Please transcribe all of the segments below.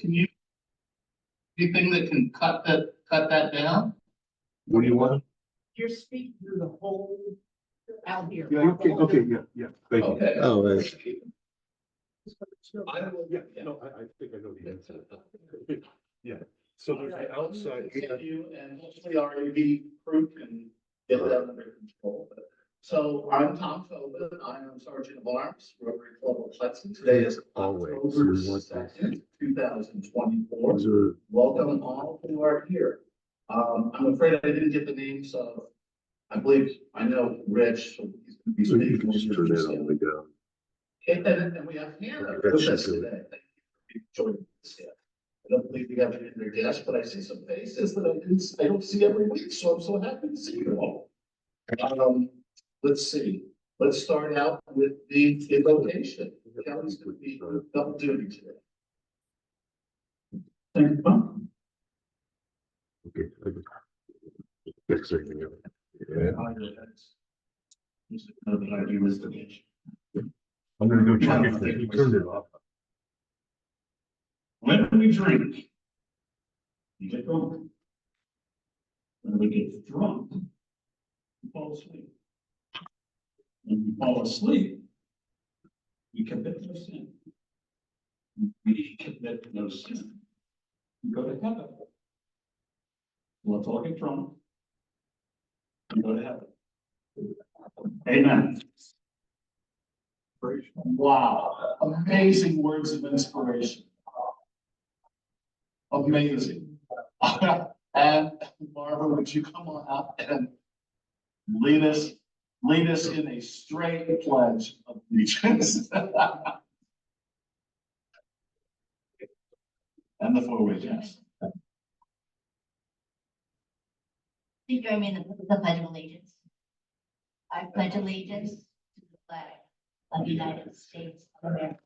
can you, anything that can cut that down? What do you want? You're speaking through the whole out here. Yeah, okay, yeah, thank you. Okay. Oh, I think I know the answer. Yeah, so there's the outside. You and hopefully our AV crew can get that under control. So I'm Tom Tobin. I am Sergeant of Arms, Rotary Club of Hudson. Today is Always. October We want this. 2nd, 2024. Those are- Welcome all who are here. I'm afraid I didn't get the names of, I know Rich, so he's going to be So you speaking. can just turn that all the way down. And we have Hannah That with should us do it. today. Thank you for joining us here. I don't believe we have it in their desk, but I see some faces that I don't see every week, so I'm so happy to see you all. Let's see. Let's start out with the invocation. Kelly's going to be double duty today. Thank you, Tom. Okay. Next thing you know. Yeah, I'm gonna do a check if you turned it off. When we drink, we get drunk. When we get drunk, we fall asleep. When we fall asleep, we commit no sin. We commit no sin. We go to heaven. Let's all get drunk. And go to heaven. Amen. Wow, amazing words of inspiration. Amazing. And Barbara, would you come on up and lead us in a straight pledge of allegiance? And the forward, yes. Please join me in the Pledge of Allegiance. I pledge allegiance to the flag of the United States of America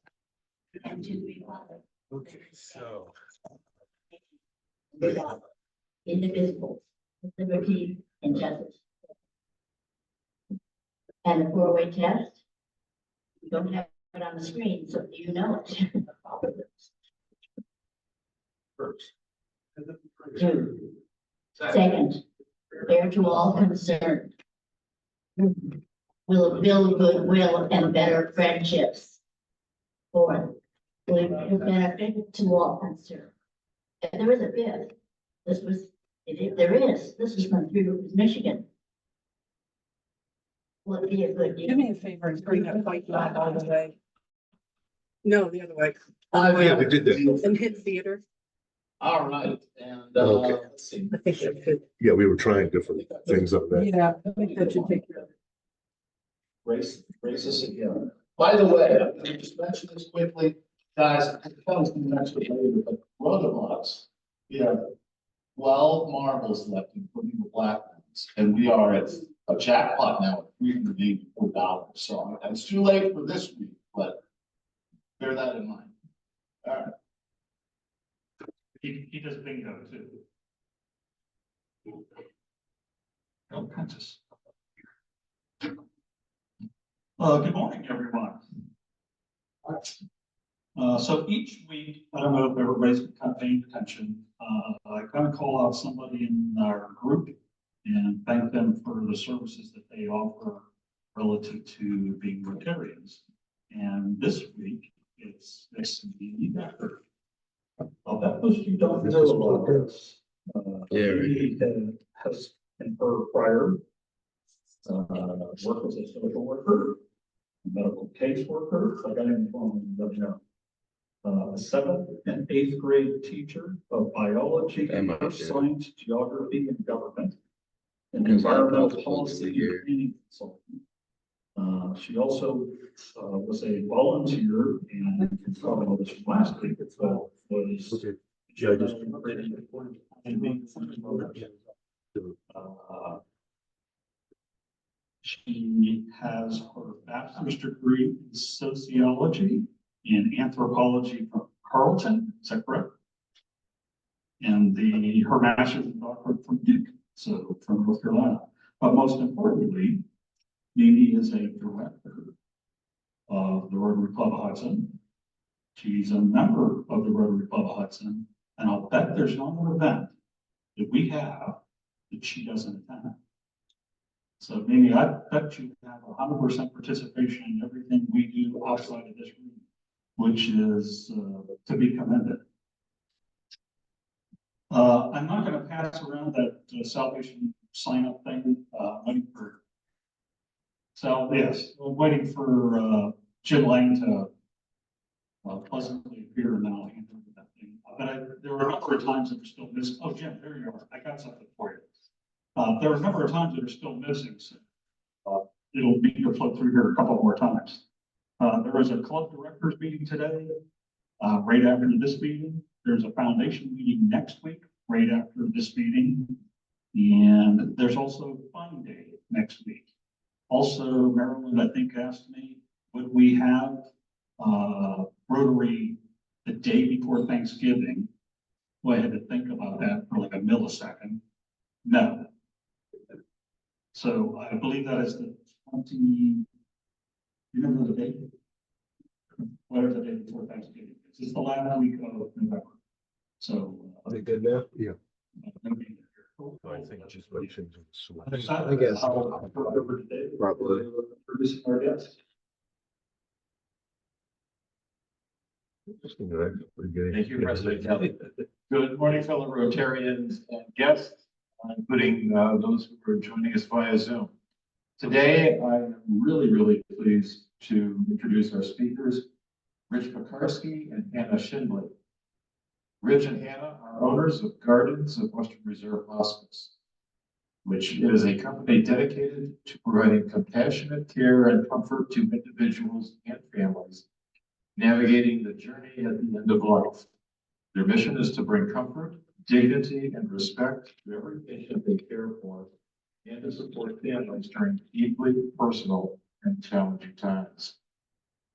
and to the republic Okay, so. indivisible, with liberty and justice. And the four-way test, we don't have it on the screen, so you know it. First. Two. Second, fair to all concerned. Will build goodwill and better friendships. Fourth, will benefit to all concerned. And there is a fifth. This was, this is from through Michigan. Will it be a good Do deal? me a favor and bring that white flag all the way. No, the other way. Yeah, we did that. And hit theater. All right, and Okay. let's see. I think that's good. Yeah, we were trying different things on that. Yeah, I think that should take care of it. Race us again. By the way, I'm gonna just mention this quickly, guys. I was gonna mention it later, but one of us, we have 12 marbles left, including the black ones, and we are at a jackpot now at $384. So it's too late for this week, but bear that in mind. All right. He does bingo too. Oh, Princess. Good morning, everyone. So each week, I don't know if everybody's paying attention, I kind of call out somebody in our group and thank them for the services that they offer relative to being Rotarians. And this week, it's Cindy Becker. I'll bet most of you don't know about this. She has in her prior work as a social worker, medical caseworker, I got him from the a 7th and 8th grade teacher of biology, earth science, geography, and government, and environmental policy and planning consultant. She also was a volunteer and this last week was. Okay. Yeah, I just. She has her bachelor's degree in sociology and anthropology from Carleton, is that correct? And her master's and doctorate from Duke, so from North Carolina. But most importantly, Mimi is a director of the Rotary Club of Hudson. She's a member of the Rotary Club of Hudson, and I'll bet there's no other event that we have that she doesn't attend. So Mimi, I bet you have 100% participation in everything we do outside of this room, which is to be commended. I'm not going to pass around that salvation sign up thing. Waiting for yes, I'm waiting for Jim Lane to pleasantly appear, and then I'll hand over that thing. But there were a number of times that were still missing. Oh, Jim, there you are. I got something for you. There are a number of times that are still missing. So, it'll be to flip through here a couple more times. There was a club directors meeting today, right after this meeting. There's a foundation meeting next week, right after this meeting. And there's also Fun Day next week. Also, Maryland, I think, asked me, would we have Rotary the day before Thanksgiving? Well, I had to think about that for like a millisecond. No. So I believe that is the 20, you remember the date? Whatever the day before Thanksgiving is. It's the last week of November. So. Are they good now? Yeah. I think just what change in the switch. I guess. I'll over today. Probably. Producing our guests. Thank you, President Kelly. Good morning, fellow Rotarians and guests, including those who are joining us via Zoom. Today, I am really pleased to introduce our speakers, Rich Pekarsky and Hannah Schindler. Rich and Hannah are owners of Gardens of Western Reserve Hospice, which is a company dedicated to providing compassionate care and comfort to individuals and families navigating the journey at the end of life. Their mission is to bring comfort, dignity, and respect to every patient they care for, and to support families during deeply personal and challenging times.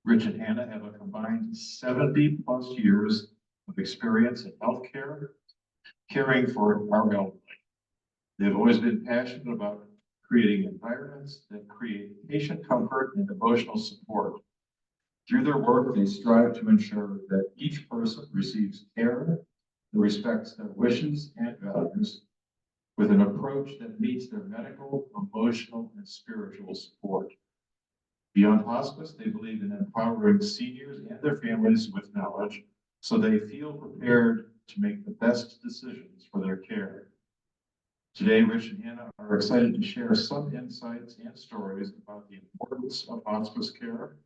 Rich and Hannah have a combined 70+ years of experience in healthcare, caring for our elderly. They've always been passionate about creating environments that create patient comfort and emotional support. Through their work, they strive to ensure that each person receives care that respects their wishes and values, with an approach that meets their medical, emotional, and spiritual support. Beyond hospice, they believe in empowering seniors and their families with knowledge so they feel prepared to make the best decisions for their care. Today, Rich and Hannah are excited to share some insights and stories about the importance of hospice care,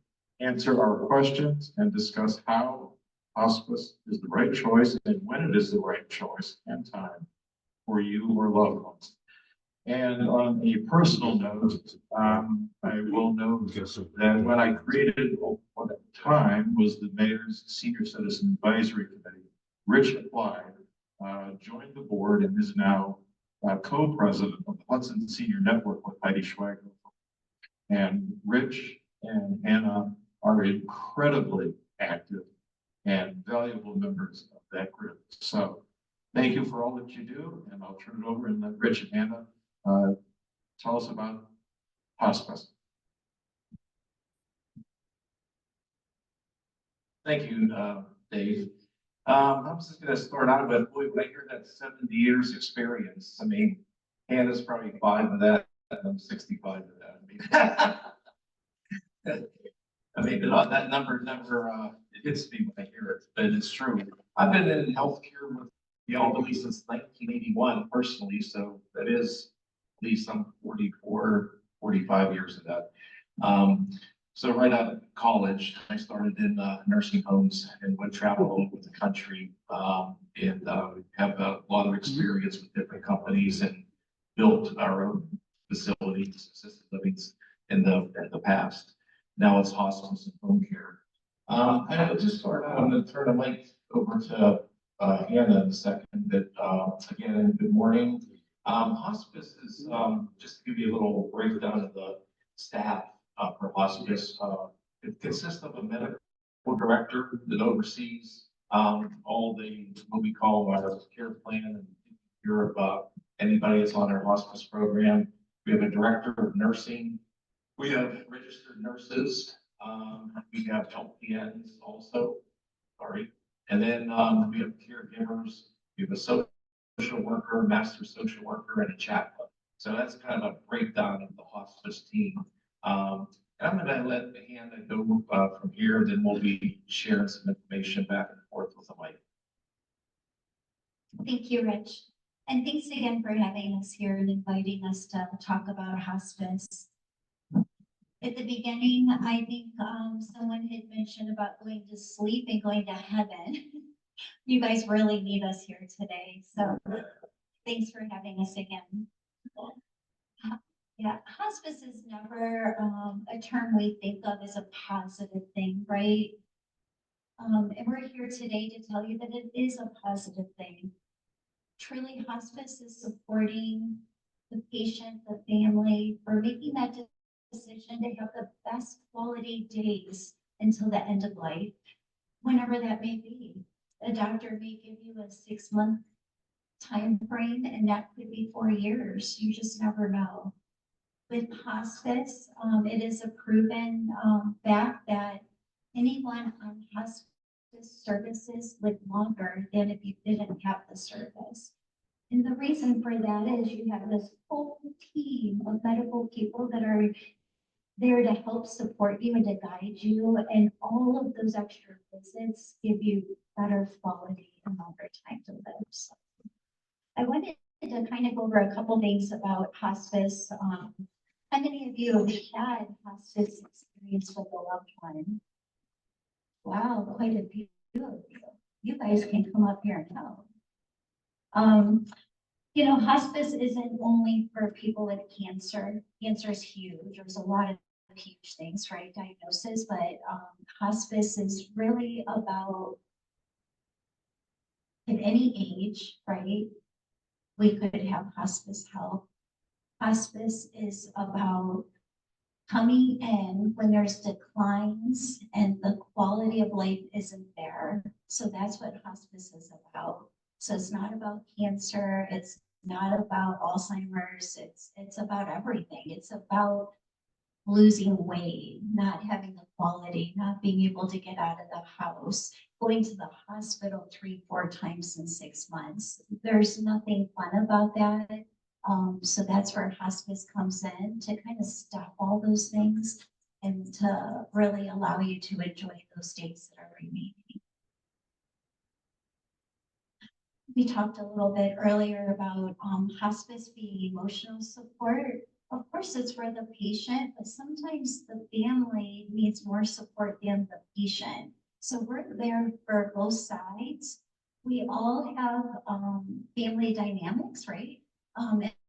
answer our questions, and discuss how hospice is the right choice and when it is the right choice and time for you or loved ones. And on a personal note, I will note that when I created what at the time was the Mayor's Senior Citizen Advisory Committee, Rich applied, joined the board, and is now co-president of the Hudson Senior Network with Heidi Schwagler. And Rich and Hannah are incredibly active and valuable members of that group. So thank you for all that you do, and I'll turn it over and let Rich and Hannah tell us about hospice. Thank you, Dave. I'm just going to start out with, boy, when I hear that 70 years experience, I mean, Hannah's probably 5 of that, and I'm 65 of that. I mean, that number never it hits me when I hear it, but it's true. I've been in healthcare with the elderly since 1981 personally, so that is at least some 45 years of that. So right out of college, I started in nursing homes and would travel all over the country and have a lot of experience with different companies and built our own facilities, assisted livings in the past. Now it's hospice and home care. I will just start out. I'm going to turn the mic over to Hannah in a second. But again, good morning. Hospice is just to give you a little breakdown of the staff for hospice. It consists of a medical director that oversees all the what we call our care plan and care of anybody that's on our hospice program. We have a director of nursing. We have registered nurses. We have LPNs also. sorry. And then, we have caregivers, we have a social worker, master social worker, and a chaplain. So that's kind of a breakdown of the hospice team. And I'm gonna let Hannah go, from here, then we'll be sharing some information back and forth with the mic. Thank you, Rich. And thanks again for having us here and inviting us to talk about hospice. At the beginning, I think someone had mentioned about going to sleep and going to heaven. You guys really need us here today, so thanks for having us again. Yeah, hospice is never a term we think of as a positive thing, right? And we're here today to tell you that it is a positive thing. Truly, hospice is supporting the patient, the family, for making that decision to have the best quality days until the end of life, whenever that may be. A doctor may give you a 6-month time frame, and that could be 4 years. You just never know. With hospice, it is a proven fact that anyone on hospice services live longer than if you didn't have the service. And the reason for that is you have this whole team of medical people that are there to help support you and to guide you, and all of those extra visits give you better quality and longer time to live. So I wanted to kind of go over a couple things about hospice. How many of you have had hospice experience with a loved one? Wow, quite a few of you. You guys can come up here and help. You know, hospice isn't only for people with cancer. Cancer is huge. There's a lot of huge things, right? Diagnosis, but hospice is really about, at any age, right? We could have hospice help. Hospice is about coming in when there's declines and the quality of life isn't there. So that's what hospice is about. So it's not about cancer. It's not about Alzheimer's. It's about everything. It's about losing weight, not having the quality, not being able to get out of the house, going to the hospital 3-4 times in 6 months. There's nothing fun about that. So that's where hospice comes in, to kind of stop all those things and to really allow you to enjoy those days that are remaining. We talked a little bit earlier about hospice being emotional support. Of course, it's for the patient, but sometimes the family needs more support than the patient. So we're there for both sides. We all have family dynamics, right?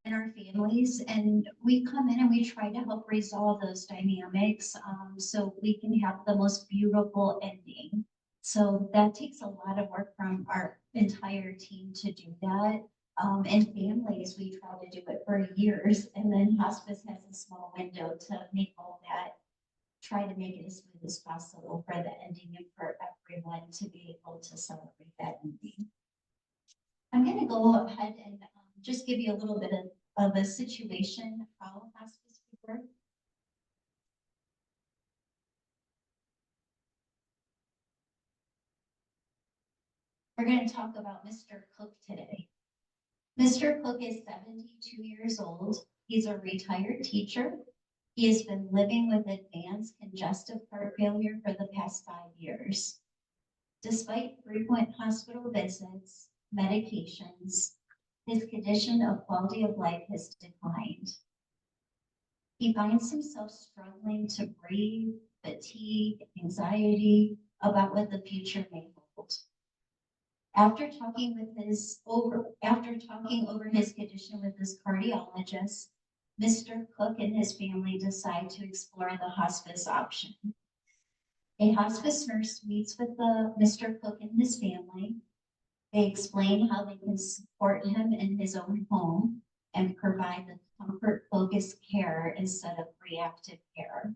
In our families, and we come in and we try to help resolve those dynamics so we can have the most beautiful ending. So that takes a lot of work from our entire team to do that. And families, we try to do it for years, and then hospice has a small window to make all that, try to make it as smooth as possible for the ending and for everyone to be able to celebrate that ending. I'm going to go ahead and just give you a little bit of a situation how hospice would work. We're going to talk about Mr. Cook today. Mr. Cook is 72 years old. He's a retired teacher. He has been living with advanced congestive heart failure for the past 5 years. Despite frequent hospital visits, medications, his condition of quality of life has declined. He finds himself struggling to breathe, fatigue, anxiety about what the future may hold. After talking over his condition with his cardiologist, Mr. Cook and his family decide to explore the hospice option. A hospice nurse meets with Mr. Cook and his family. They explain how they can support him in his own home and provide the comfort-focused care instead of reactive care.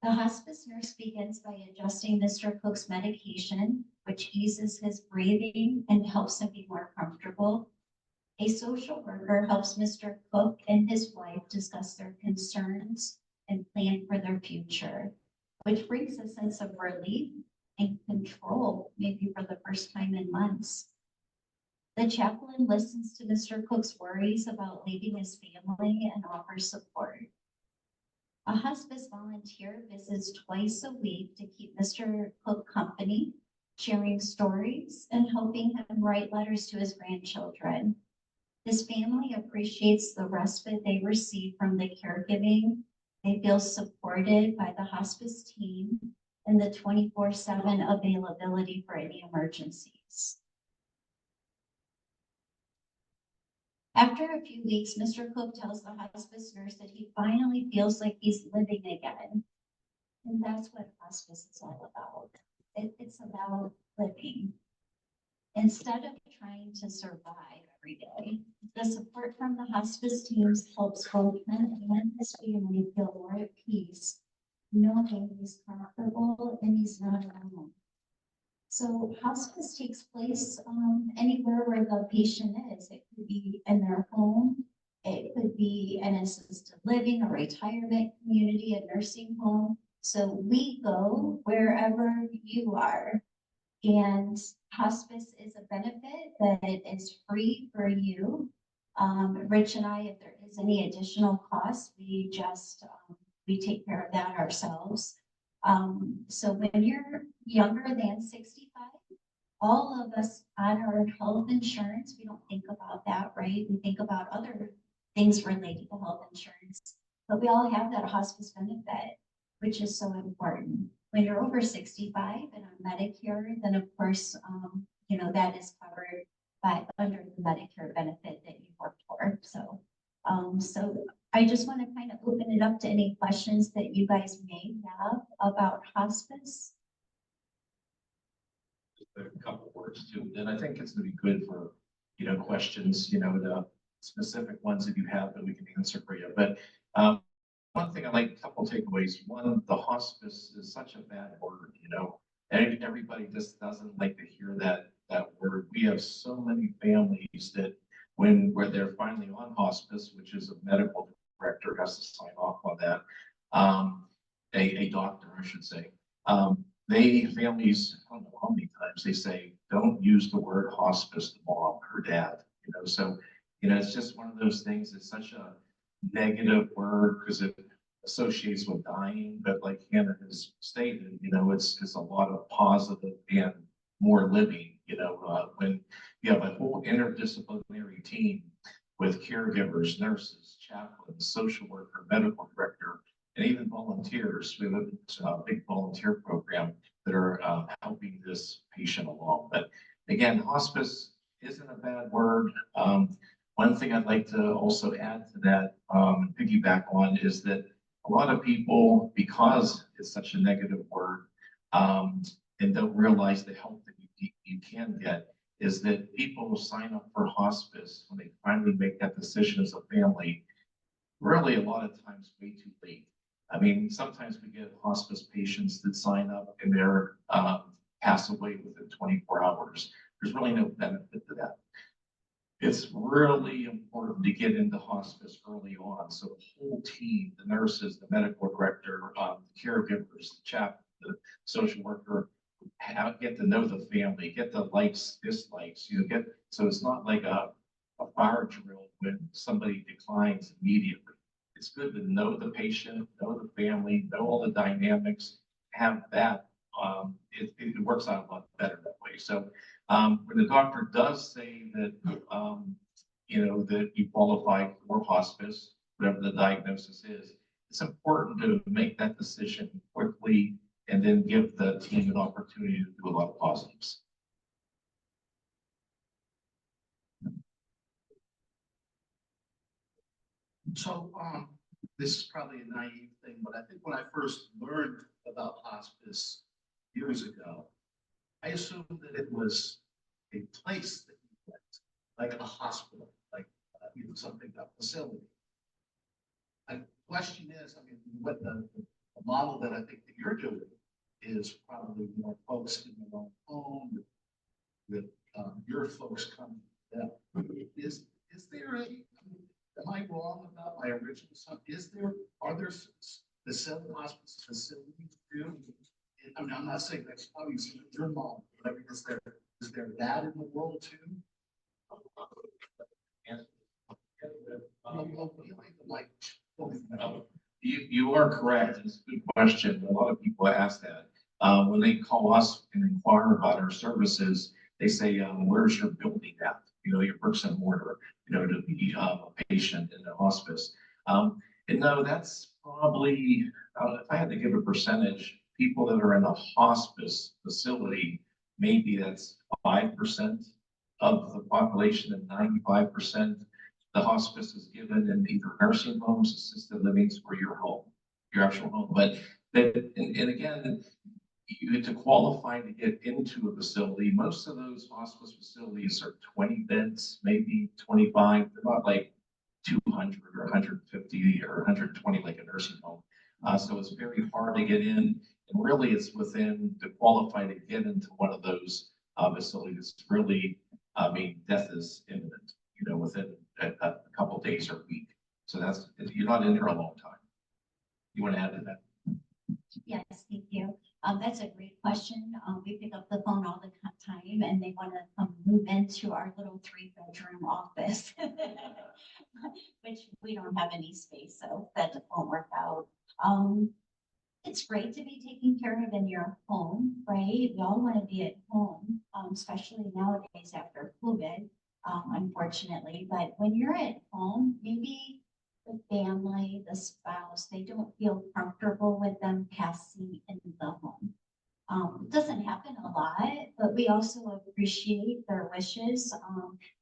The hospice nurse begins by adjusting Mr. Cook's medication, which eases his breathing and helps him be more comfortable. A social worker helps Mr. Cook and his wife discuss their concerns and plan for their future, which brings a sense of relief and control, maybe for the first time in months. The chaplain listens to Mr. Cook's worries about leaving his family and offers support. A hospice volunteer visits twice a week to keep Mr. Cook company, sharing stories and helping him write letters to his grandchildren. His family appreciates the respite they receive from the caregiving. They feel supported by the hospice team and the 24/7 availability for any emergencies. After a few weeks, Mr. Cook tells the hospice nurse that he finally feels like he's living again. And that's what hospice is all about. It's about living. Instead of trying to survive every day, the support from the hospice teams helps both him and his family feel more at peace, knowing he's comfortable and he's not alone. So hospice takes place anywhere where the patient is. It could be in their home, it could be an assisted living, a retirement community, a nursing home. So we go wherever you are. And hospice is a benefit that it is free for you. Rich and I, if there is any additional costs, we just, we take care of that ourselves. So when you're younger than 65, all of us on our health insurance, we don't think about that, right? We think about other things related to health insurance, but we all have that hospice benefit, which is so important. When you're over 65 and on Medicare, then of course, you know, that is covered by under the Medicare benefit that you worked for. So, so I just want to kind of open it up to any questions that you guys may have about hospice. Just a couple words too, and I think it's gonna be good for, questions, the specific ones that you have that we can answer for you. But one thing I like, a couple takeaways. One, the hospice is such a bad word, and everybody just doesn't like to hear that word. We have so many families that where they're finally on hospice, which is a medical director has to sign off on that. A doctor, I should say. Families, I don't know how many times they say, don't use the word hospice to mom or dad, so, it's just one of those things. It's such a negative word because it associates with dying, but like Hannah has stated, it's a lot of positive and more living, when you have a whole interdisciplinary team with caregivers, nurses, chaplains, social worker, medical director, and even volunteers. We have a big volunteer program that are helping this patient along. But again, hospice isn't a bad word. One thing I'd like to also add to that, piggyback on, is that a lot of people, because it's such a negative word, and don't realize the help that you can get, is that people will sign up for hospice when they finally make that decision as a family, really a lot of times way too late. I mean, sometimes we get hospice patients that sign up and they're pass away within 24 hours. There's really no benefit to that. It's really important to get into hospice early on. So the whole team, the nurses, the medical director, the caregivers, the chaplain, the social worker, get to know the family, get the likes, dislikes, so it's not like a fire drill when somebody declines immediately. It's good to know the patient, know the family, know all the dynamics, have that. It works out a lot better that way. So when the doctor does say that, that you qualify for hospice, whatever the diagnosis is, it's important to make that decision quickly and then give the team an opportunity to do a lot of positives. So, this is probably a naive thing, but I think when I first learned about hospice years ago, I assumed that it was a place that you went, like a hospital, like something, a facility. My question is, I mean, what the model that I think that you're doing is probably more folks in their own home, with your folks coming to them. Is there am I wrong about my original assumption? Are there facility, hospice facilities too I mean, I'm not saying that's obviously your mom, but I mean, is there that in the world too? Like, You are correct. It's a good question. A lot of people ask that. When they call us and inquire about our services, they say, where's your building at? You know, your bricks and mortar, you know, to be a patient in the hospice. And no, that's probably, if I had to give a percentage, people that are in a hospice facility, maybe that's 5% of the population, and 95% the hospice is given in either nursing homes, assisted livings, or your home, your actual home. But that, and again, you to qualify to get into a facility, most of those hospice facilities are 20 beds, maybe 25, they're not like 200 or 150 or 120 like a nursing home. So it's very hard to get in, and really it's within to qualify to get into one of those facilities. It's really, I mean, death is imminent, you know, within a couple days or a week. So that's, you're not in there a long time. You want to add to that? Yes, thank you. That's a great question. We pick up the phone all the time and they want to come move into our little 3-bedroom office. Which we don't have any space, so that won't work out. It's great to be taken care of in your home, right? We all want to be at home, especially nowadays after COVID, unfortunately. But when you're at home, maybe the family, the spouse, they don't feel comfortable with them passing in the home. It doesn't happen a lot, but we also appreciate their wishes.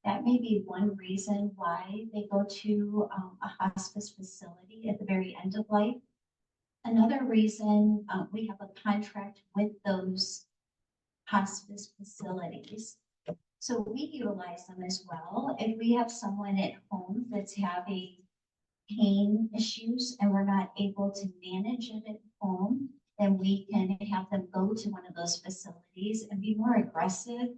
That may be one reason why they go to a hospice facility at the very end of life. Another reason, we have a contract with those hospice facilities. So we utilize them as well. If we have someone at home that's having pain issues and we're not able to manage it at home, then we can have them go to one of those facilities and be more aggressive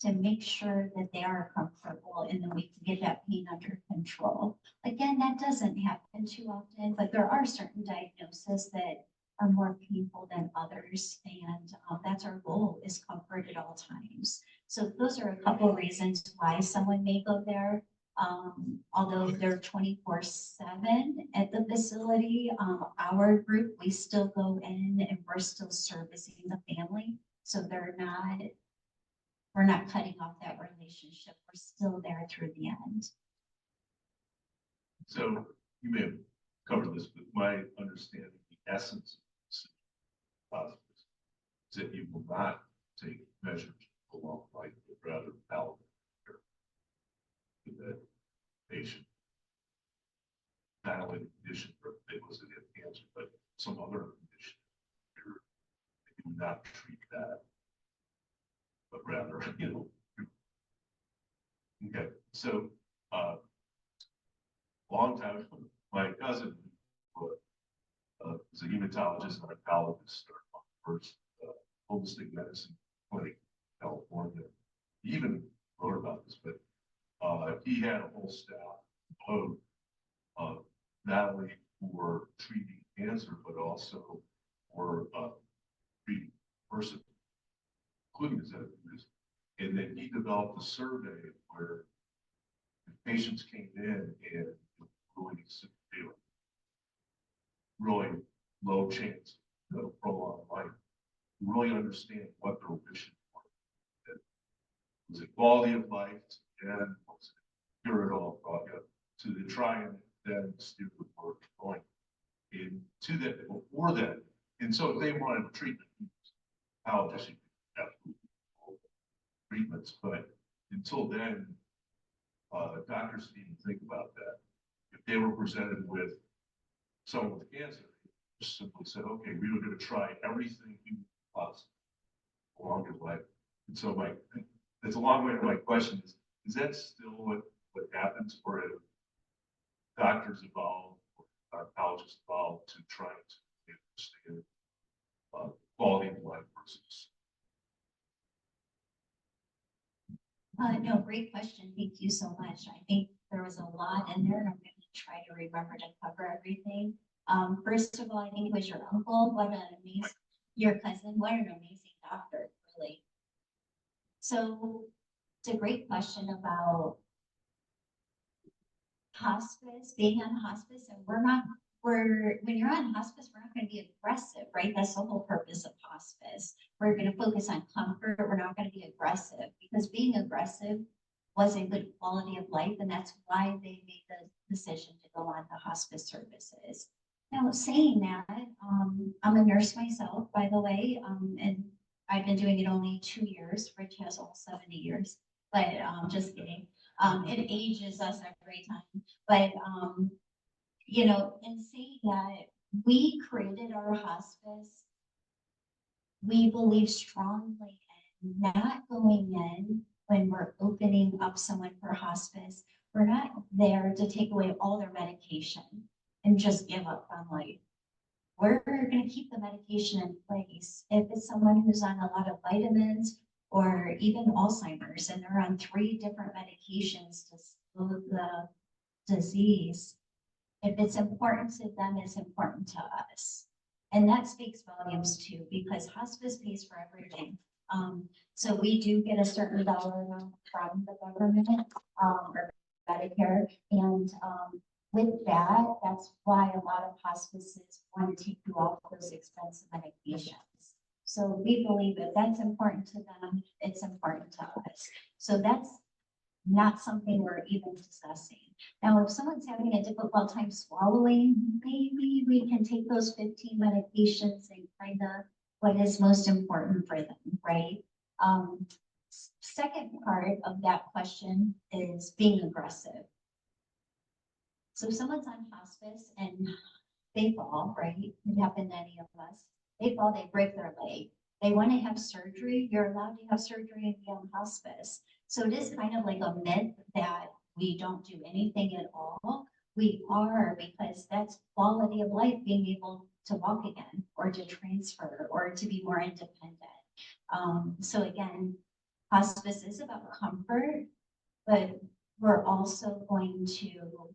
to make sure that they are comfortable and then we can get that pain under control. Again, that doesn't happen too often, but there are certain diagnoses that are more painful than others. And that's our goal, is comfort at all times. So those are a couple of reasons why someone may go there. Although they're 24/7 at the facility, our group, we still go in and we're still servicing the family. So we're not cutting off that relationship. We're still there through the end. So you may have covered this, but my understanding, the essence of hospice is that you will not take measures along life, but rather palliative care to that patient. Not only the condition for they was in cancer, but some other condition. You do not treat that, but rather, you know. Okay, so long time, my cousin was a hematologist and oncologist, first holistic medicine clinic in California. He even wrote about this, but he had a whole staff of not only for treating cancer, but also for treating person, including his enemies. And then he developed a survey where patients came in and really severe, really low chance of prolonged life, really understand what their wishes were. Was it quality of life, and was it cure it all project to try and then steer the work going into that before that. And so if they wanted treatment, how does she have treatments? But until then, doctors didn't even think about that. If they were presented with someone with cancer, they just simply said, okay, we were going to try everything you possible along your life. And so that's a long way to my question is that still what happens, or if doctors evolve, or oncologists evolve to try to understand quality of life versus? No, great question. Thank you so much. I think there was a lot in there and I'm going to try to remember to cover everything. First of all, I think it was your uncle. What an amazing your cousin, what an amazing doctor, really. So it's a great question about hospice, being on hospice, and when you're on hospice, we're not gonna be aggressive, right? That's the whole purpose of hospice. We're gonna focus on comfort, we're not gonna be aggressive, because being aggressive wasn't good quality of life, and that's why they made the decision to go on to hospice services. Now, saying that, I'm a nurse myself, by the way, and I've been doing it only 2 years. Rich has all 70 years, but, just kidding. It ages us every time, but, you know, in saying that, we created our hospice. We believe strongly in not going in when we're opening up someone for hospice. We're not there to take away all their medication and just give up on life. We're gonna keep the medication in place. If it's someone who's on a lot of vitamins or even Alzheimer's and they're on 3 different medications to slow the disease, if it's important to them, it's important to us. And that speaks volumes too, because hospice pays for everything. So we do get a certain dollar amount from the government, or Medicare, and, with that, that's why a lot of hospices want to take you off those expensive medications. So we believe that that's important to them, it's important to us. So that's not something we're even discussing. Now, if someone's having a difficult time swallowing, maybe we can take those 15 medications and kind of what is most important for them, right? Second part of that question is being aggressive. So if someone's on hospice and they fall, right? It happened to any of us. They fall, they break their leg. They want to have surgery. You're allowed to have surgery and be on hospice. So it is kind of like a myth that we don't do anything at all. We are, because that's quality of life, being able to walk again or to transfer or to be more independent. So again, hospice is about comfort, but we're also going to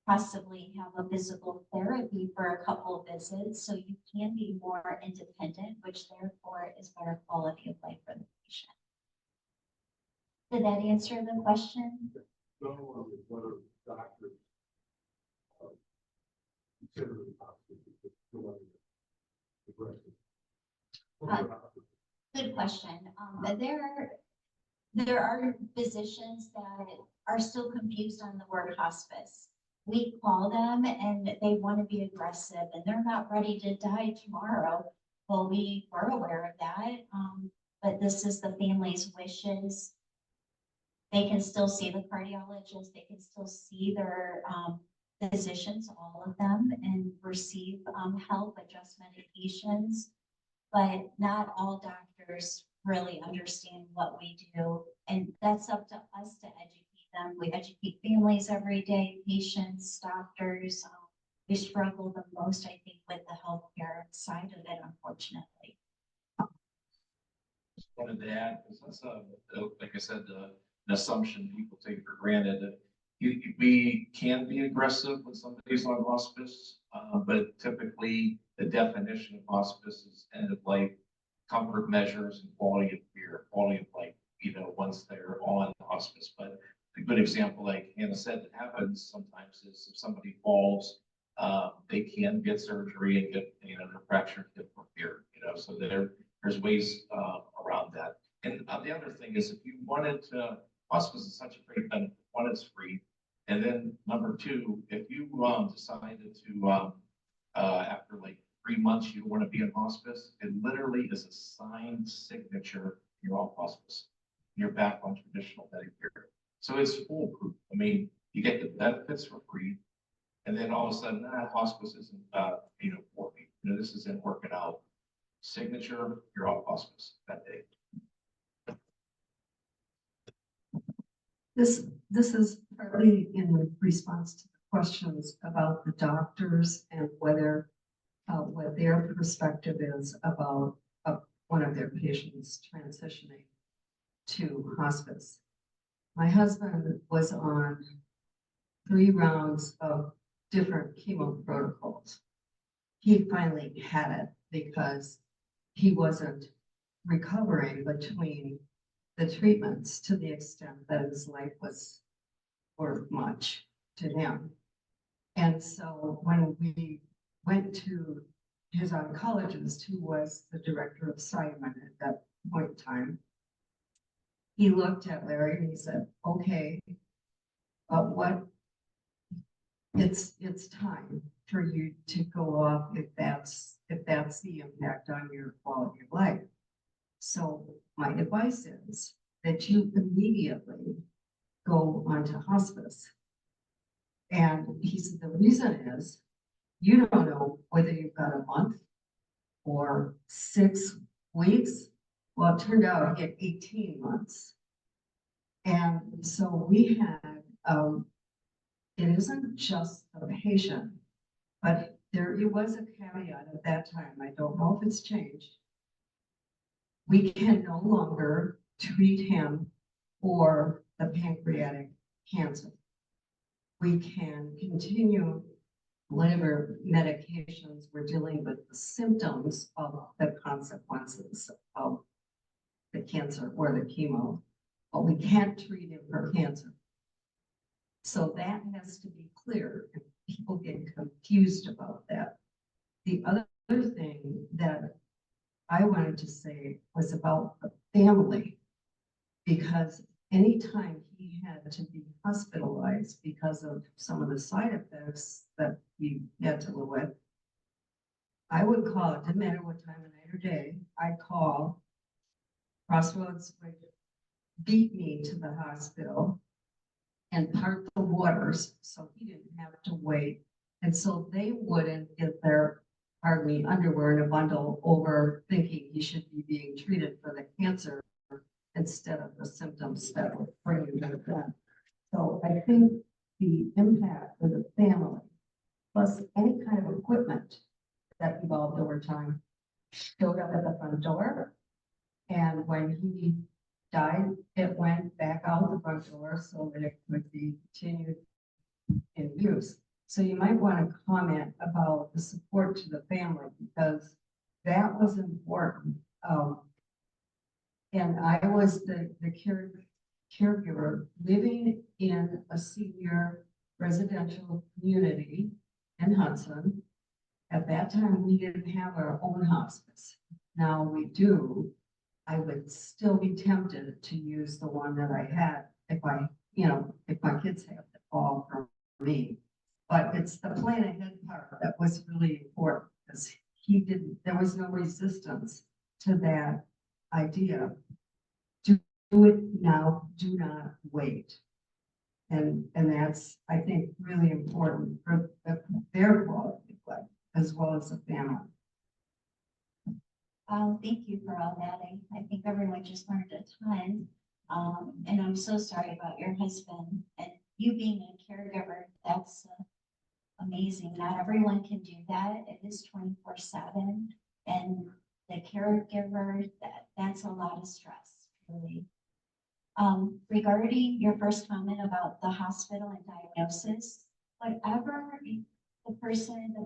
possibly have a physical therapy for a couple of visits, so you can be more independent, which therefore is better quality of life for the patient. Did that answer the question? No, whether doctors consider the hospital Good question. There are physicians that are still confused on the word hospice. We call them and they want to be aggressive and they're not ready to die tomorrow. Well, we were aware of that, but this is the family's wishes. They can still see the cardiologist, they can still see their physicians, all of them, and receive help, adjust medications. But not all doctors really understand what we do, and that's up to us to educate them. We educate families every day, patients, doctors. We struggle the most, I think, with the healthcare side of it, unfortunately. Just wanted to add, because that's like I said, an assumption people take for granted. We can be aggressive when somebody's on hospice, but typically the definition of hospice is end of life comfort measures and quality of life, you know, once they're on hospice. But a good example, like Hannah said, that happens sometimes is if somebody falls, they can get surgery and get, you know, their fractured hip repaired, you know, so there's ways around that. And the other thing is, if you wanted to, hospice is such a great benefit. One, it's free. And then number two, if you decided to, after like 3 months, you want to be in hospice, it literally is a signed signature. You're off hospice. You're back on traditional Medicare. So it's foolproof. I mean, you get the benefits for free. And then all of a sudden, hospice isn't, you know, for me. You know, this isn't working out. Signature, you're off hospice that day. This is partly in response to the questions about the doctors and whether, what their perspective is about one of their patients transitioning to hospice. My husband was on 3 rounds of different chemo protocols. He finally had it because he wasn't recovering between the treatments to the extent that his life was worth much to him. And so when we went to his oncologist, who was the director of Simon at that point in time, he looked at Larry and he said, okay, but what, it's time for you to go off if that's the impact on your quality of life. So my advice is that you immediately go onto hospice. And he said, the reason is you don't know whether you've got a month or 6 weeks. Well, it turned out I get 18 months. And so we had, it isn't just the patient, but it was a caveat at that time. I don't know if it's changed. We can no longer treat him for the pancreatic cancer. We can continue whatever medications we're dealing with the symptoms of the consequences of the cancer or the chemo, but we can't treat him for cancer. So that has to be clear, and people get confused about that. The other thing that I wanted to say was about the family, because anytime he had to be hospitalized because of some of the side effects that he had to live with, I would call, it didn't matter what time of night or day, I'd call. Crossroads would beat me to the hospital and part the waters so he didn't have to wait. And so they wouldn't get their, pardon me, underwear in a bundle over thinking he should be being treated for the cancer instead of the symptoms that were bringing them down. So I think the impact of the family, plus any kind of equipment that evolved over time, showed up at the front door. And when he died, it went back out the front door so that it could be continued in use. So you might want to comment about the support to the family, because that was important. And I was the caregiver living in a senior residential community in Hudson. At that time, we didn't have our own hospice. Now we do. I would still be tempted to use the one that I had if if my kids have to call from me. But it's the plan ahead part that was really important, because there was no resistance to that idea. Do it now, do not wait. And that's, I think, really important for their quality of life as well as the family. Thank you for all that. I think everyone just learned a ton. And I'm so sorry about your husband and you being a caregiver. That's amazing. Not everyone can do that. It is 24/7. And the caregiver, that's a lot of stress, really. Regarding your first comment about the hospital and diagnosis, whatever the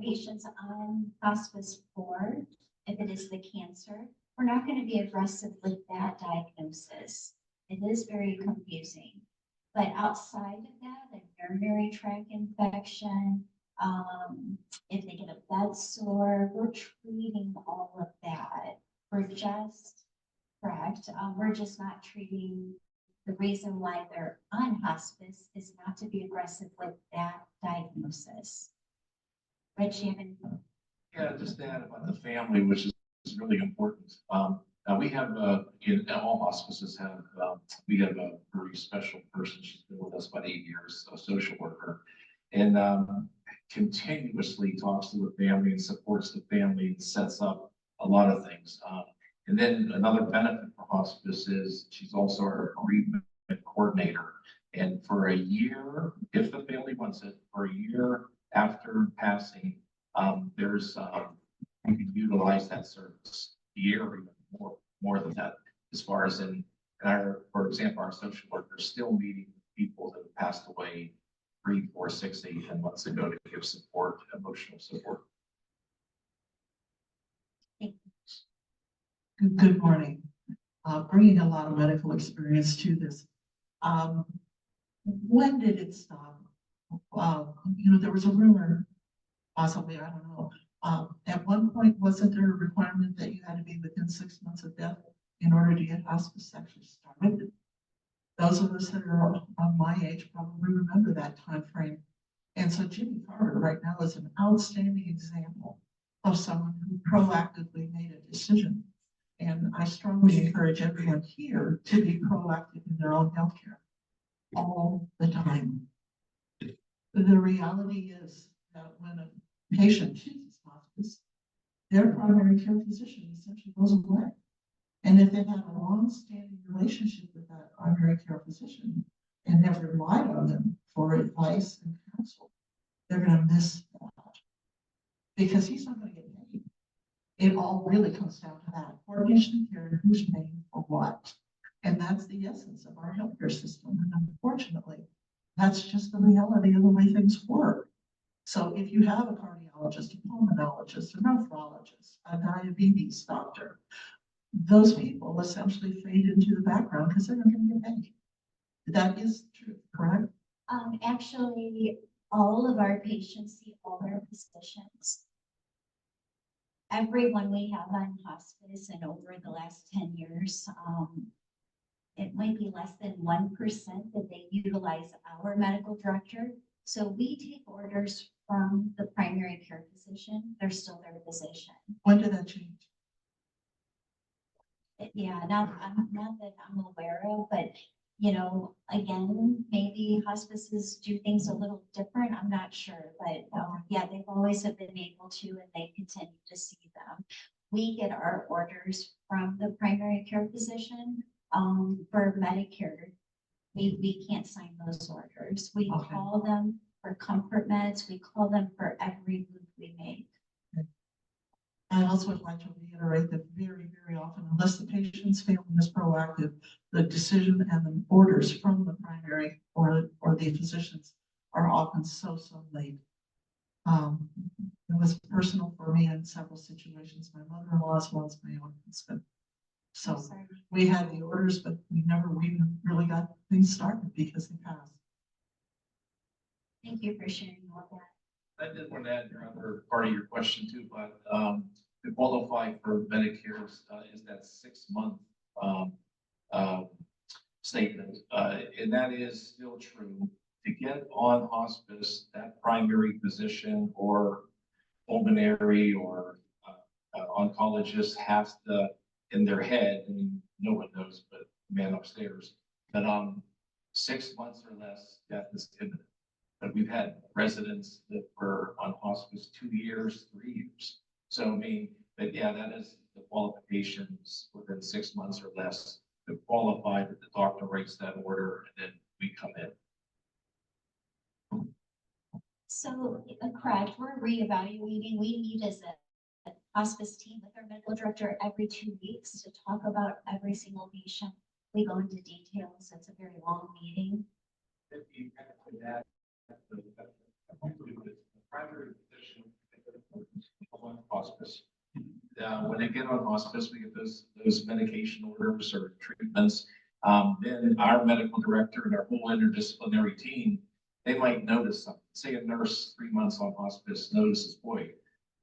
patient's on hospice for, if it is the cancer, we're not going to be aggressive with that diagnosis. It is very confusing. But outside of that, a urinary tract infection, if they get a bed sore, we're treating all of that. We're just we're just not treating. The reason why they're on hospice is not to be aggressive with that diagnosis. Rich, you have any? Yeah, just to add about the family, which is really important. Now we have, in all hospices we have a very special person. She's been with us about 8 years, a social worker, and continuously talks to the family and supports the family and sets up a lot of things. And then another benefit for hospice is she's also our bereavement coordinator. And for a year, if the family wants it, for a year after passing, you can utilize that service a year or even more than that. As far as for example, our social worker is still meeting people that have passed away 3, 4, 6, 8, 10 months ago to give support, emotional support. Good morning. Bringing a lot of medical experience to this. When did it stop? There was a rumor, possibly, I don't know. At one point, wasn't there a requirement that you had to be within 6 months of death in order to get hospice actually started? Those of us that are on my age probably remember that time frame. And so Jimmy Carter right now is an outstanding example of someone who proactively made a decision. And I strongly encourage everyone here to be proactive in their own healthcare all the time. The reality is that when a patient chooses hospice, their primary care physician essentially goes away. And if they've had a long-standing relationship with that primary care physician and have relied on them for advice and counsel, they're going to miss that because he's not going to get paid. It all really comes down to that. Coordination of care and who's paying for what. And that's the essence of our healthcare system. And unfortunately, that's just the reality of the way things work. So if you have a cardiologist, a pulmonologist, a nephrologist, a diabetes doctor, those people essentially fade into the background because they're not going to get paid. That is true, correct? Actually, all of our patients see all their physicians. Everyone we have on hospice and over the last 10 years, it might be less than 1% that they utilize our medical director. So we take orders from the primary care physician. They're still their physician. When did that change? Yeah, not that I'm aware of, but again, maybe hospices do things a little different. I'm not sure, but yeah, they've always have been able to, and they continue to see them. We get our orders from the primary care physician. For Medicare, we can't sign those orders. We call them for comfort meds. We call them for every move we make. I also would like to reiterate that very, very often, unless the patient's family is proactive, the decision and the orders from the primary or the physicians are often so late. It was personal for me in several situations. My mother-in-law as well as my own husband. So we had the orders, but we never even really got things started because they passed. Thank you for sharing all that. I did want to add your other part of your question too, but to qualify for Medicare is that 6-month statement, and that is still true. To get on hospice, that primary physician or pulmonary or oncologist has to, in their head, I mean, no one knows, but the man upstairs, that 6 months or less, death is imminent. But we've had residents that were on hospice 2 years, 3 years. So I mean, but yeah, that is the qualifications within 6 months or less to qualify that the doctor writes that order and then we come in. So correct, we're reevaluating. We meet as a hospice team with our medical director every 2 weeks to talk about every single patient. We go into details. It's a very long meeting. If you actually add the primary physician on hospice. When they get on hospice, we get those medication orders or treatments. Then our medical director and our whole interdisciplinary team, they might notice something. Say a nurse 3 months on hospice notices, boy,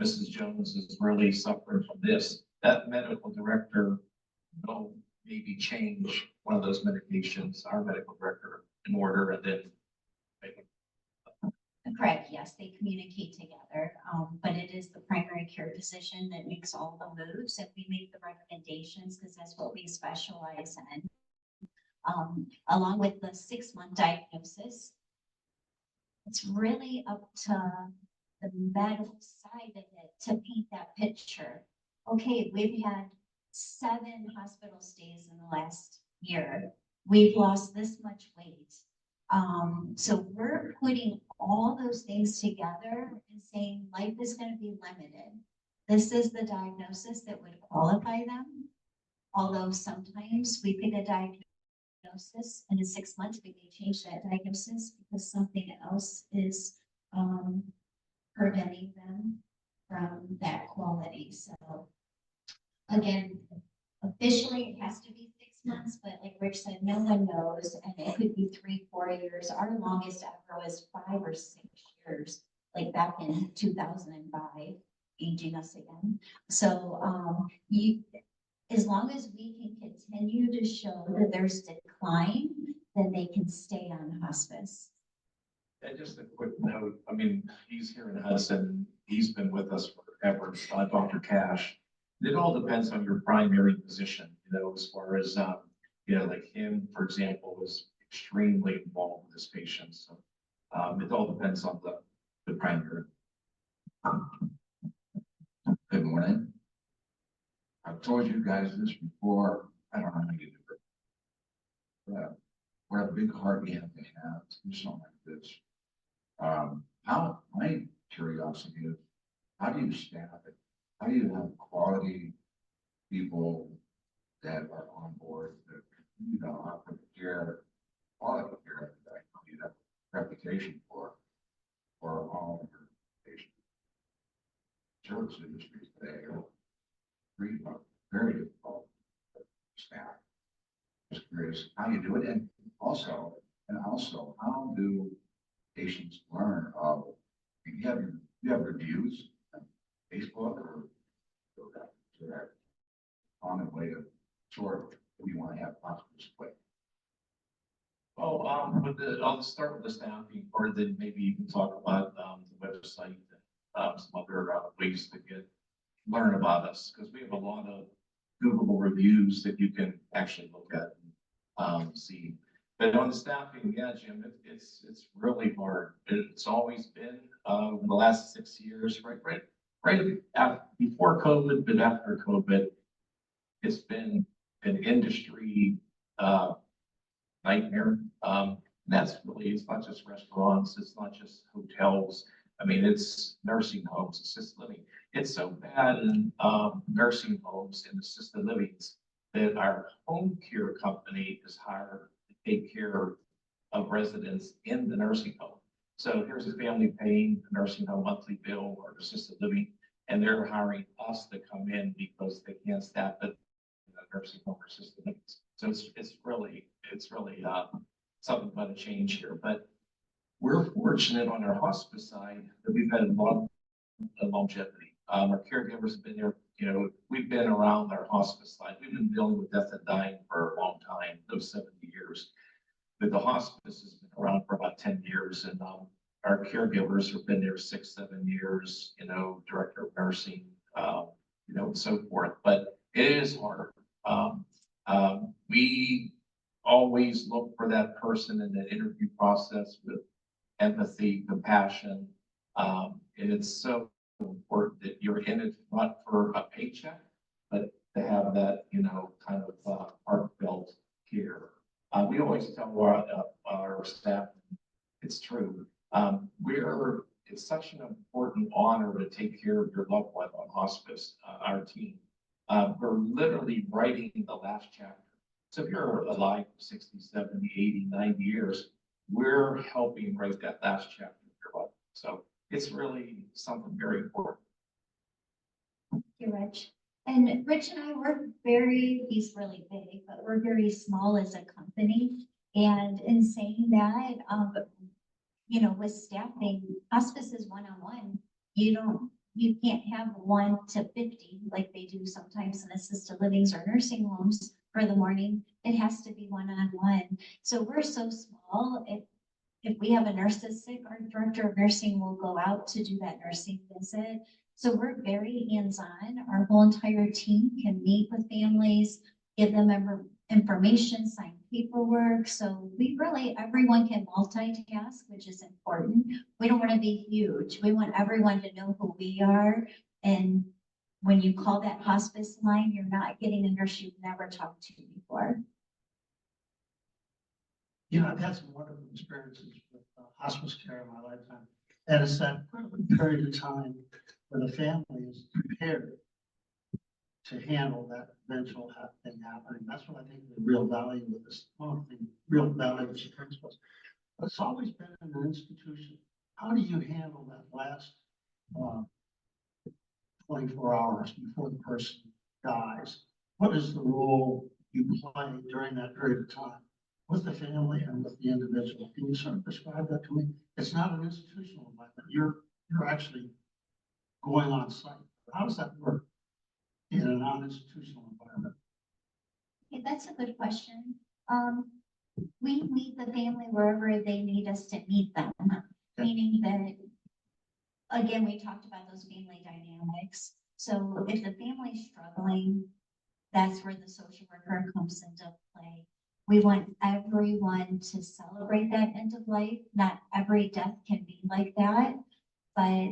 Mrs. Jones is really suffering from this. That medical director will maybe change one of those medications, our medical director, in order, and then make it. Correct, yes, they communicate together, but it is the primary care physician that makes all the moves, and we make the recommendations because that's what we specialize in. Along with the 6-month diagnosis, it's really up to the medical side of it to paint that picture. Okay, we've had 7 hospital stays in the last year. We've lost this much weight. So we're putting all those things together and saying life is going to be limited. This is the diagnosis that would qualify them. Although sometimes we pick a diagnosis and in 6 months we may change that diagnosis because something else is preventing them from that quality. So again, officially it has to be 6 months, but like Rich said, no one knows, and it could be 3, 4 years. Our longest ever was 5 or 6 years, like back in 2005, aging us again. So, as long as we can continue to show that there's decline, then they can stay on hospice. And just a quick note, I mean, he's here in Hudson, he's been with us forever, Dr. Cash. It all depends on your primary position, as far as, like him, for example, was extremely involved with his patients. So, it all depends on the primary. Good morning. I've told you guys this before, I don't know how you do it. But what a big heart you have to have to do something like this. My curiosity is, how do you staff it? How do you have quality people that are on board that, offer care, quality care that you have a reputation for all of your patients? Service industries today are very difficult staff. Just curious how you do it, and also how do patients learn of, you have reviews on Facebook or that common way of sort if you want to have hospice quick. Well, I'll start with the staffing, or then maybe you can talk about the website and some other ways to learn about us, because we have a lot of Googleable reviews that you can actually look at and see. But on the staffing, yeah, Jim, it's really hard. It's always been the last 6 years, right before COVID, but after COVID, it's been an industry nightmare. That's really, it's not just restaurants, it's not just hotels. I mean, it's nursing homes, assisted living. It's so bad in nursing homes and assisted livings that our home care company is hired to take care of residents in the nursing home. So here's a family paying a nursing home monthly bill or assisted living, and they're hiring us to come in because they can't staff it in a nursing home or assisted living. So it's really something about a change here. But we're fortunate on our hospice side that we've had a lot of longevity. Our caregivers have been there, we've been around our hospice side. We've been dealing with death and dying for a long time, those 70 years. But the hospice has been around for about 10 years, and our caregivers have been there 6, 7 years, director of nursing, and so forth. But it is hard. We always look for that person in the interview process with empathy, compassion. And it's so important that you're in it not for a paycheck, but to have that, kind of heartfelt care. We always tell our staff, it's true. It's such an important honor to take care of your loved one on hospice, our team. We're literally writing the last chapter. So if you're alive for 60, 70, 80, 90 years, we're helping write that last chapter of your life. So it's really something very important. Thank you, Rich. And Rich and I, he's really big, but we're very small as a company. And in saying that, with staffing, hospice is one-on-one. You can't have 1 to 50 like they do sometimes in assisted livings or nursing homes for the morning. It has to be one-on-one. So we're so small. If we have a nurse that's sick, our director of nursing will go out to do that nursing visit. So we're very hands-on. Our whole entire team can meet with families, give them information, sign paperwork. So everyone can multitask, which is important. We don't want to be huge. We want everyone to know who we are. And when you call that hospice line, you're not getting a nurse you've never talked to before. I've had some wonderful experiences with hospice care in my lifetime. And it's that period of time where the family is prepared to handle that eventual thing happening. That's what I think the real value of this, one of the real value of the principles. But it's always been in an institution. How do you handle that last 24 hours before the person dies? what is the role you play during that period of time with the family and with the individual? Can you sort of describe that to me? It's not an institutional environment. You're actually going on site. How does that work in a non-institutional environment? Okay, that's a good question. We meet the family wherever they need us to meet them, meaning that, again, we talked about those family dynamics. So if the family's struggling, that's where the social worker comes into play. We want everyone to celebrate that end of life. Not every death can be like that, but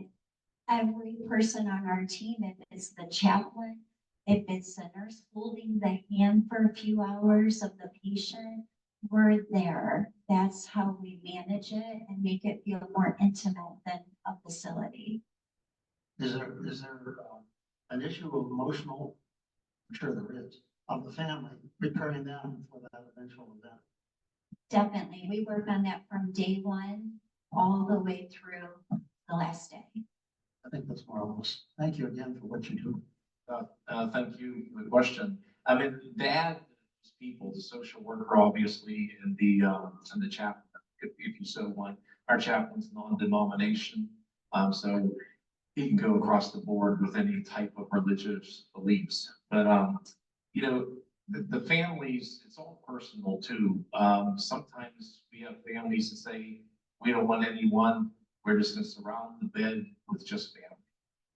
every person on our team, if it's the chaplain, if it's the nurse holding the hand for a few hours of the patient, we're there. That's how we manage it and make it feel more intimate than a facility. Is there an issue of emotional, I'm sure there is, of the family, preparing them for that eventual event? Definitely. We work on that from day one all the way through the last day. I think that's marvelous. Thank you again for what you do. Thank you for the question. I mean, dad, people, the social worker, obviously, and the chaplain, if you so want. Our chaplain's non-denomination, so he can go across the board with any type of religious beliefs. But you know, the families, it's all personal too. Sometimes we have families that say we don't want anyone. We're just going to surround the bed with just family.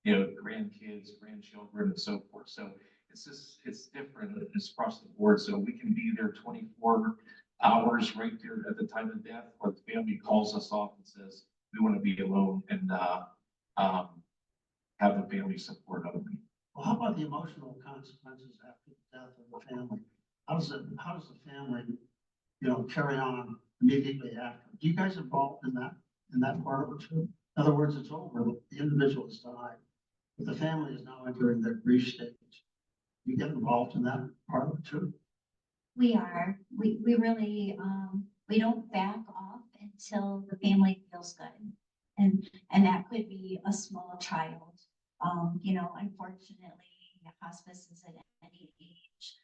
You know, grandkids, grandchildren, and so forth. So it's different. It's across the board. So we can be there 24 hours right there at the time of death, or the family calls us off and says, we want to be alone and have the family support other people. Well, how about the emotional consequences after the death of the family? How does the family, carry on immediately after? Do you guys involved in that part of it too? In other words, it's over, the individual has died, but the family is now entering their grief stage. You get involved in that part of it too? We are. We really, we don't back off until the family feels good. And that could be a small child. Unfortunately, hospice is at any age.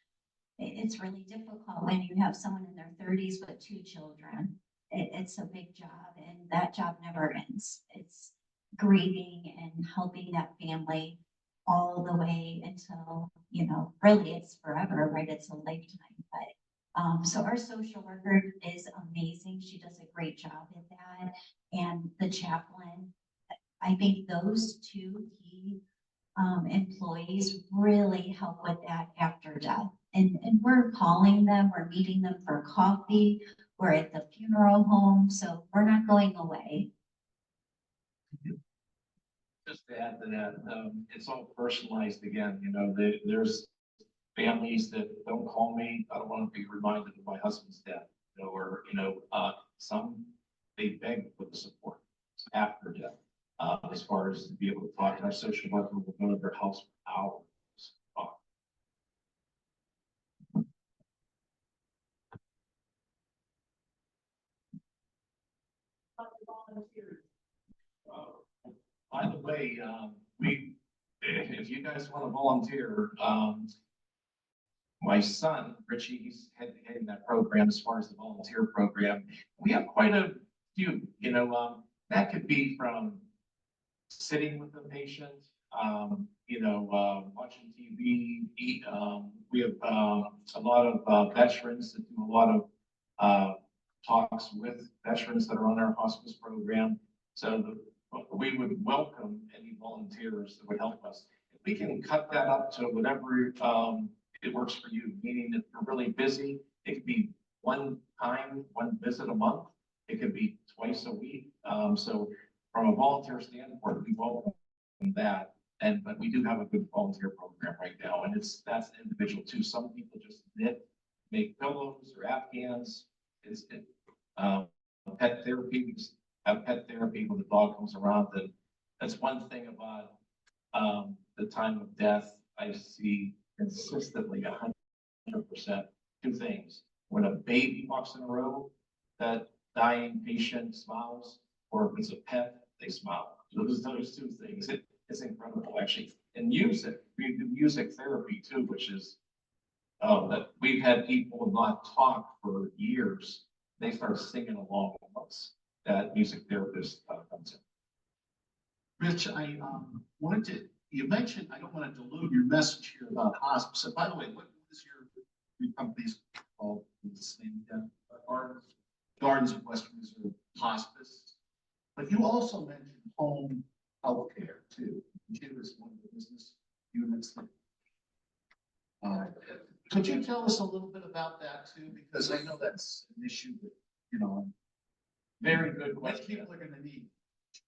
It's really difficult when you have someone in their 30s with 2 children. It's a big job, and that job never ends. It's grieving and helping that family all the way until, really it's forever, right? It's a lifetime. But so our social worker is amazing. She does a great job at that. And the chaplain, I think those 2 key employees really help with that after death. And we're calling them, we're meeting them for coffee, we're at the funeral home, so we're not going away. Just to add to that, it's all personalized again. There's families that don't call me. I don't want to be reminded of my husband's death, or some they beg for the support after death. As far as to be able to talk to our social worker, will go to their house for hours. By the way, if you guys want to volunteer, my son, Richie, he's heading that program as far as the volunteer program. We have quite a few, that could be from sitting with the patient, watching TV, eat. We have a lot of veterans that do a lot of talks with veterans that are on our hospice program. So we would welcome any volunteers that would help us. If we can cut that up to whatever it works for you, meaning if you're really busy, it could be one visit a month. It could be twice a week. So from a volunteer standpoint, we welcome that. But we do have a good volunteer program right now, and that's individual too. Some people just knit, make pillows or Afghans. Pet therapy. We just have pet therapy when the dog comes around. And that's one thing about the time of death. I see consistently 100%. 2 things. When a baby walks in a room, that dying patient smiles, or if it's a pet, they smile. Those 2 things. It's incredible, actually. And music, we do music therapy too, which is That we've had people not talk for years. They start singing along with us. That music therapist comes in. Rich, I wanted to, you mentioned, I don't want to dilute your message here about hospice. And by the way, what is your company's called? What's the name again? Gardens of Western Reserve Hospice. But you also mentioned home healthcare too, which is one of the business units. Could you tell us a little bit about that too? Because I know that's an issue that, you know, Very good what question. people are gonna need.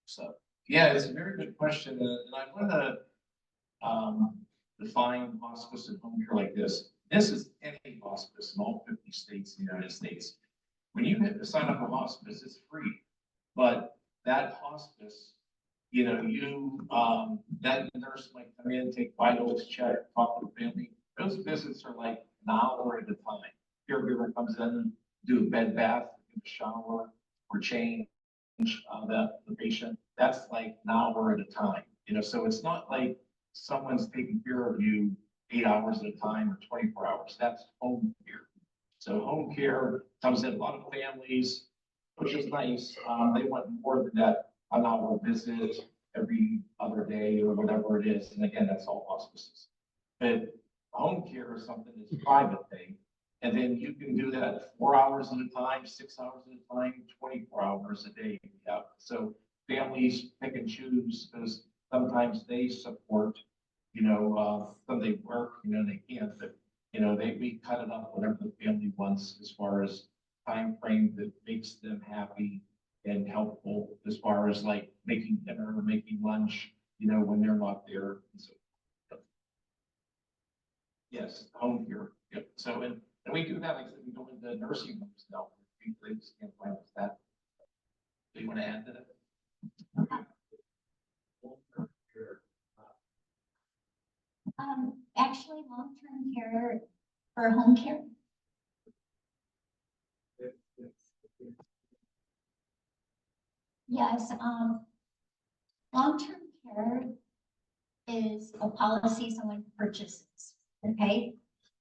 So. Yeah, it's a very good question, and I want to define hospice and home care like this. This is any hospice in all 50 states in the United States. When you sign up for hospice, it's free, but that hospice, you know, that nurse might come in, take vitals, check, talk to the family. Those visits are like an hour at a time. Caregiver comes in, do a bed bath, give a shower, or change the patient. That's like an hour at a time, you know, so it's not like someone's taking care of you 8 hours at a time or 24 hours. That's home care. So home care comes in a lot of families, which is nice. They want more than that, an hour visit every other day or whatever it is. And again, that's all hospices. But home care is something that's a private thing. And then you can do that 4 hours at a time, 6 hours at a time, 24 hours a day. Yeah. So families pick and choose because sometimes they support, you know, some they work, you know, they can't, but, you know, we cut it up whatever the family wants as far as time frame that makes them happy and helpful as far as like making dinner or making lunch, you know, when they're not there. And so, yes, home care. Yep. So, and we do that, like I said, we go into nursing homes now. They just can't find us that. Do you want to add to that? Actually, long-term care or home care. Yes, long-term care is a policy someone purchases, okay?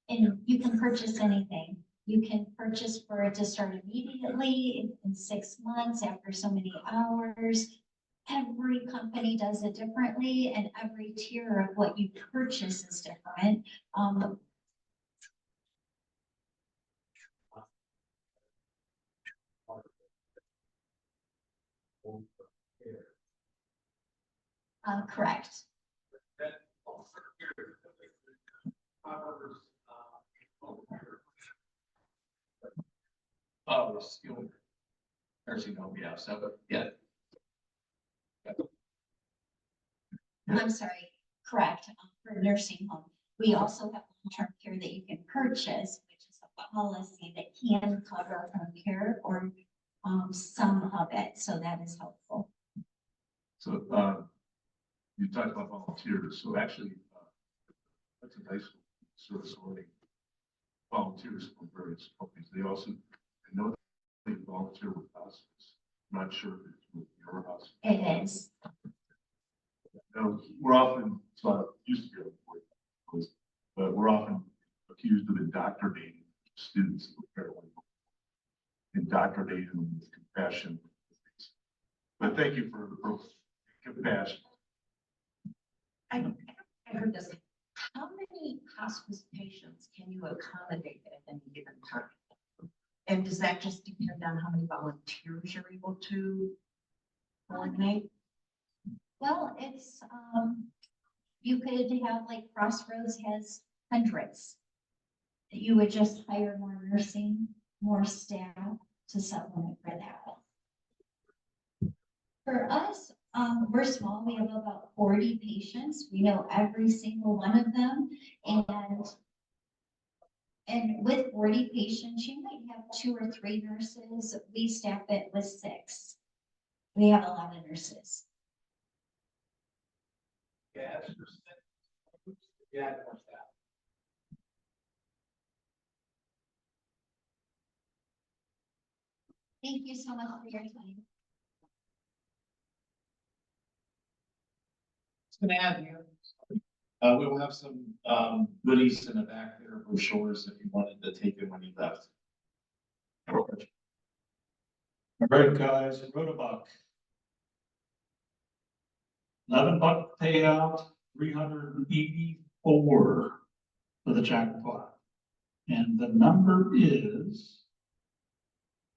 And you can purchase anything. You can purchase for it to start immediately in 6 months after so many hours. Every company does it differently and every tier of what you purchase is different. Correct. Oh, skilled nursing home, yeah, so, yeah. I'm sorry, correct, for nursing home. We also have long-term care that you can purchase, which is a policy that can cover home care or some of it, so that is helpful. So, you talked about volunteers, so actually, that's a nice sort of sorting. Volunteers from various companies, they also, I know they volunteer with hospice. I'm not sure if it's with your hospice. It is. Now, we're often, used to be able to work, but we're often accused of indoctrinating students, indoctrinating them with compassion. But thank you for the compassion. I heard this. How many hospice patients can you accommodate at any given time? And does that just depend on how many volunteers you're able to coordinate? Well, it's, you could have like Crossroads has hundreds. You would just hire more nursing, more staff to supplement for that. For us, we're small. We have about 40 patients. We know every single one of them. And with 40 patients, you might have 2 or 3 nurses. We staff it with 6. We have a lot of nurses. Yeah. Thank you so much for your time. It's gonna add here. We will have some, goodies in the back there, brochures, if you wanted to take them when you left. All right, guys, Rotobuck. $11 payout, 384 for the jackpot. And the number is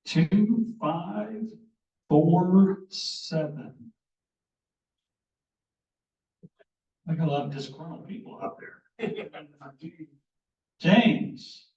2547. I got a lot of disgruntled people out there. James.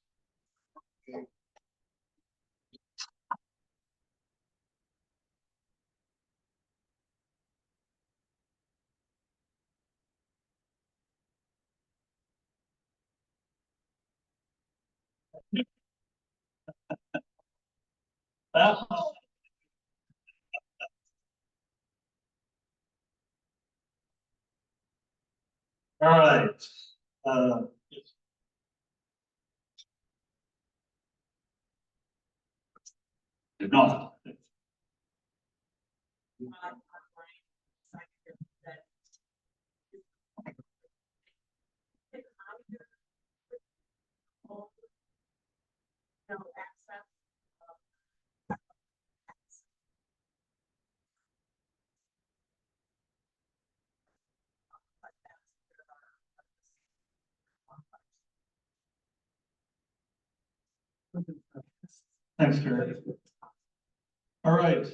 All right. Uh, Did not. Thanks, Gary. All right,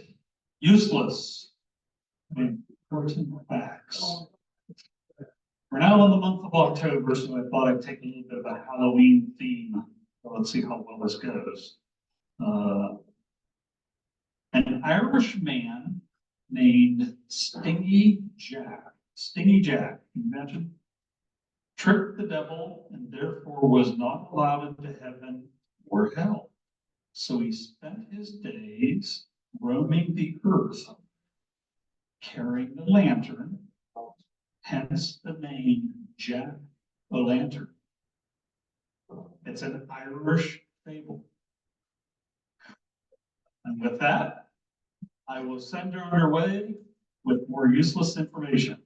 useless. Important facts. We're now in the month of October, so I thought I'd take a little bit of a Halloween theme. So let's see how well this goes. An Irish man named Stingy Jack, can you imagine? Tricked the devil and therefore was not allowed into heaven or hell. So he spent his days roaming the earth, carrying the lantern, hence the name Jack-o'-lantern. It's an Irish fable. And with that, I will send her on her way with more useless information.